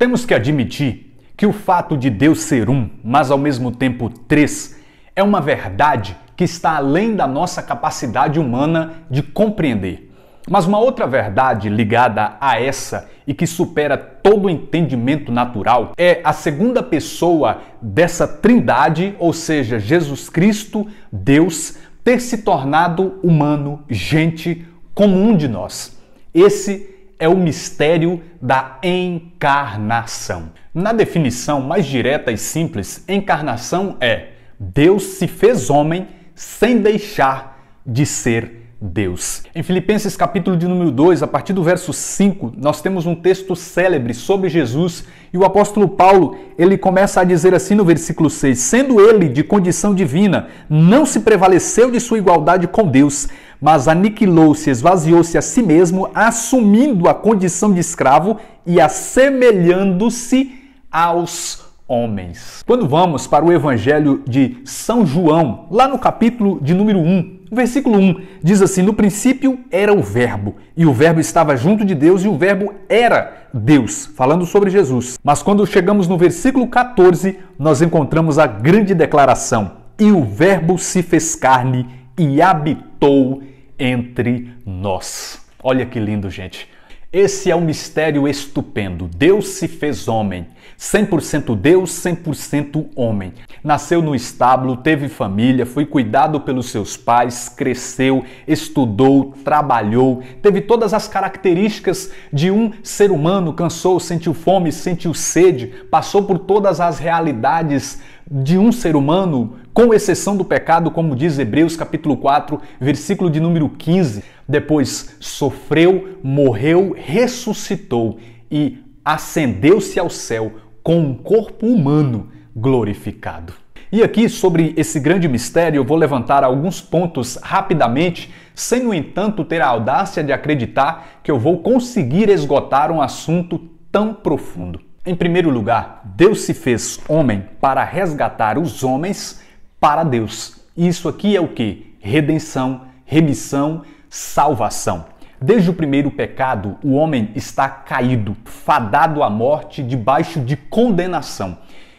Temos que admitir que o fato de Deus ser um, mas ao mesmo tempo três, é uma verdade que está além da nossa capacidade humana de compreender. Mas uma outra verdade ligada a essa e que supera todo o entendimento natural é a segunda pessoa dessa trindade, ou seja, Jesus Cristo, Deus, ter se tornado humano, gente como um de nós. Esse é o mistério da encarnação. Na definição mais direta e simples, encarnação é Deus se fez homem sem deixar de ser Deus. Em Filipenses capítulo de número 2, a partir do verso 5, nós temos um texto célebre sobre Jesus e o apóstolo Paulo, ele começa a dizer assim no versículo 6, sendo ele de condição divina, não se prevaleceu de sua igualdade com Deus, mas aniquilou-se, esvaziou-se a si mesmo, assumindo a condição de escravo e assemelhando-se aos homens. Quando vamos para o Evangelho de São João, lá no capítulo de número 1, o versículo 1 diz assim, no princípio era o Verbo, e o Verbo estava junto de Deus, e o Verbo era Deus, falando sobre Jesus. Mas quando chegamos no versículo 14, nós encontramos a grande declaração, e o Verbo se fez carne e habitou entre nós. Olha que lindo, gente. Esse é um mistério estupendo. Deus se fez homem, 100% Deus, 100% homem. Nasceu no estábulo, teve família, foi cuidado pelos seus pais, cresceu, estudou, trabalhou, teve todas as características de um ser humano, cansou, sentiu fome, sentiu sede, passou por todas as realidades de um ser humano, com exceção do pecado, como diz Hebreus capítulo 4, versículo de número 15. Depois sofreu, morreu, ressuscitou e ascendeu-se ao céu com um corpo humano glorificado. E aqui, sobre esse grande mistério, eu vou levantar alguns pontos rapidamente, sem, no entanto, ter a audácia de acreditar que eu vou conseguir esgotar um assunto tão profundo. Em primeiro lugar, Deus se fez homem para resgatar os homens para Deus. E isso aqui é o quê? Redenção, remissão, salvação. Desde o primeiro pecado, o homem está caído, fadado à morte, debaixo de condenação.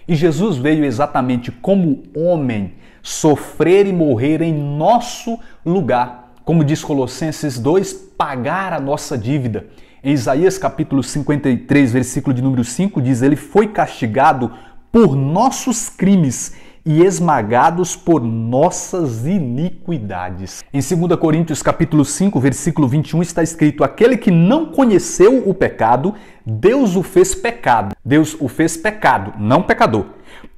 E Jesus veio exatamente como homem sofrer e morrer em nosso lugar. Como diz Colossenses 2, pagar a nossa dívida. Em Isaías capítulo 53, versículo de número 5, diz, ele foi castigado por nossos crimes e esmagados por nossas iniquidades. Em 2 Coríntios capítulo 5, versículo 21 está escrito, aquele que não conheceu o pecado, Deus o fez pecado. Deus o fez pecado, não pecador,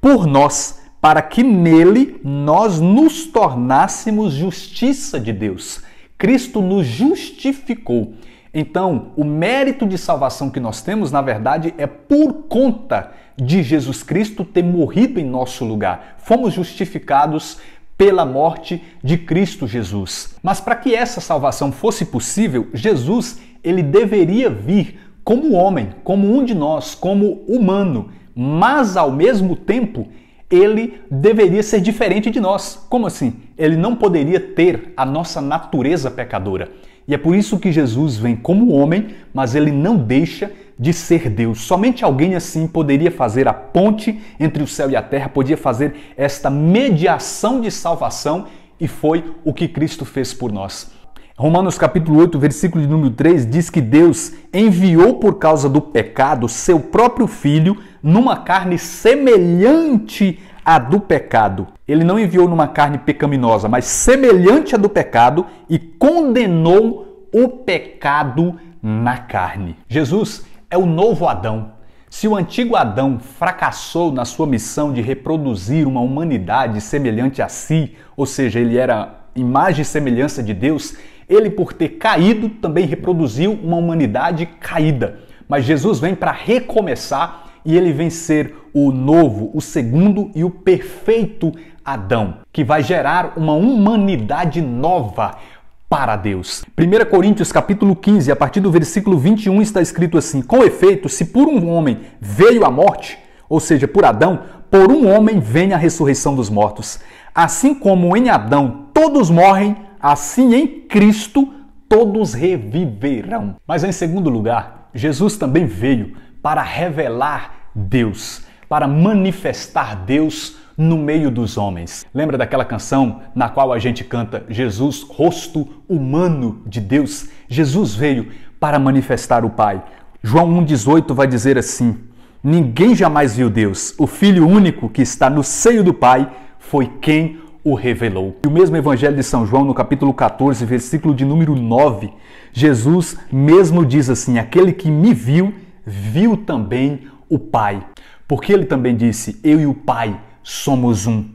por nós, para que nele nós nos tornássemos justiça de Deus. Cristo nos justificou. Então, o mérito de salvação que nós temos, na verdade, é por conta de Jesus Cristo ter morrido em nosso lugar. Fomos justificados pela morte de Cristo Jesus. Mas para que essa salvação fosse possível, Jesus, ele deveria vir como homem, como um de nós, como humano, mas ao mesmo tempo, ele deveria ser diferente de nós. Como assim? Ele não poderia ter a nossa natureza pecadora. E é por isso que Jesus vem como homem, mas ele não deixa de ser Deus. Somente alguém assim poderia fazer a ponte entre o céu e a terra, podia fazer esta mediação de salvação e foi o que Cristo fez por nós. Romanos capítulo 8, versículo de número 3 diz que Deus enviou por causa do pecado seu próprio Filho numa carne semelhante à do pecado. Ele não enviou numa carne pecaminosa, mas semelhante à do pecado e condenou o pecado na carne. Jesus é o novo Adão. Se o antigo Adão fracassou na sua missão de reproduzir uma humanidade semelhante a si, ou seja, ele era imagem e semelhança de Deus, ele, por ter caído, também reproduziu uma humanidade caída. Mas Jesus vem para recomeçar e ele vem ser o novo, o segundo e o perfeito Adão, que vai gerar uma humanidade nova para Deus. 1 Coríntios capítulo 15, a partir do versículo 21 está escrito assim, com efeito, se por um homem veio a morte, ou seja, por Adão, por um homem vem a ressurreição dos mortos. Assim como em Adão todos morrem, assim em Cristo todos reviverão. Mas em segundo lugar, Jesus também veio para revelar Deus, para manifestar Deus no meio dos homens. Lembra daquela canção na qual a gente canta Jesus, rosto humano de Deus? Jesus veio para manifestar o Pai. João 1,18 vai dizer assim: ninguém jamais viu Deus, o Filho único que está no seio do Pai foi quem o revelou. E o mesmo Evangelho de São João, no capítulo 14, versículo de número 9, Jesus mesmo diz assim: aquele que me viu, viu também o Pai. Porque ele também disse: eu e o Pai somos um.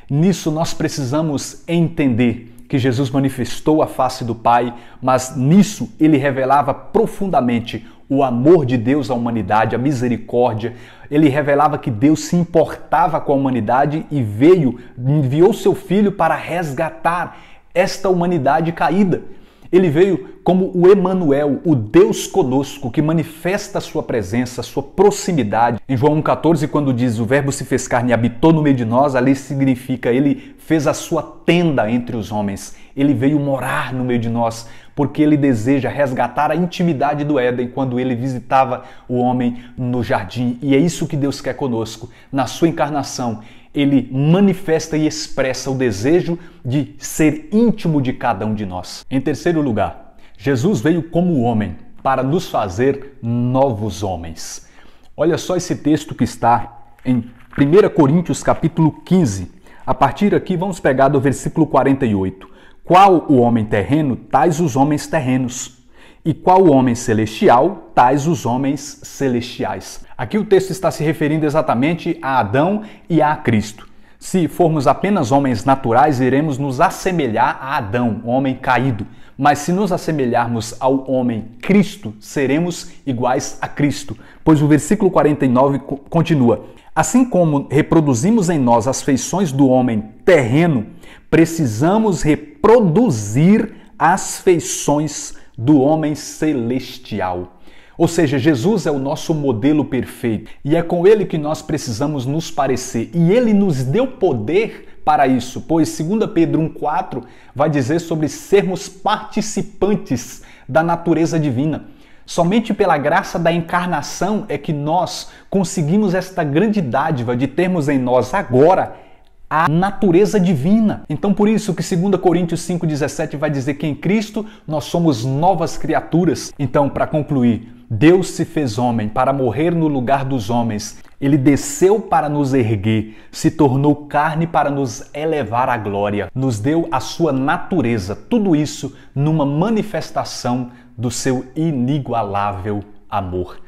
Nisso nós precisamos entender que Jesus manifestou a face do Pai, mas nisso ele revelava profundamente o amor de Deus à humanidade, a misericórdia. Ele revelava que Deus se importava com a humanidade e enviou seu Filho para resgatar esta humanidade caída. Ele veio como o Emanuel, o Deus conosco, que manifesta a sua presença, a sua proximidade. Em João 1,14, quando diz o verbo se fez carne e habitou no meio de nós, ali significa ele fez a sua tenda entre os homens. Ele veio morar no meio de nós, porque ele deseja resgatar a intimidade do Éden quando ele visitava o homem no jardim. E é isso que Deus quer conosco. Na sua encarnação, ele manifesta e expressa o desejo de ser íntimo de cada um de nós. Em terceiro lugar, Jesus veio como homem para nos fazer novos homens. Olha só esse texto que está em 1 Coríntios capítulo 15. A partir aqui vamos pegar do versículo 48. Qual o homem terreno, tais os homens terrenos. E qual o homem celestial, tais os homens celestiais. Aqui o texto está se referindo exatamente a Adão e a Cristo. Se formos apenas homens naturais, iremos nos assemelhar a Adão, o homem caído. Mas se nos assemelharmos ao homem Cristo, seremos iguais a Cristo. Pois o versículo 49 continua: assim como reproduzimos em nós as feições do homem terreno, precisamos reproduzir as feições do homem celestial. Ou seja, Jesus é o nosso modelo perfeito e é com ele que nós precisamos nos parecer. E ele nos deu poder para isso, pois 2 Pedro 1,4 vai dizer sobre sermos participantes da natureza divina. Somente pela graça da encarnação é que nós conseguimos esta grande dádiva de termos em nós agora a natureza divina. Então por isso que 2 Coríntios 5,17 vai dizer que em Cristo nós somos novas criaturas. Então, para concluir, Deus se fez homem para morrer no lugar dos homens. Ele desceu para nos erguer, se tornou carne para nos elevar à glória. Nos deu a sua natureza. Tudo isso numa manifestação do seu inigualável amor.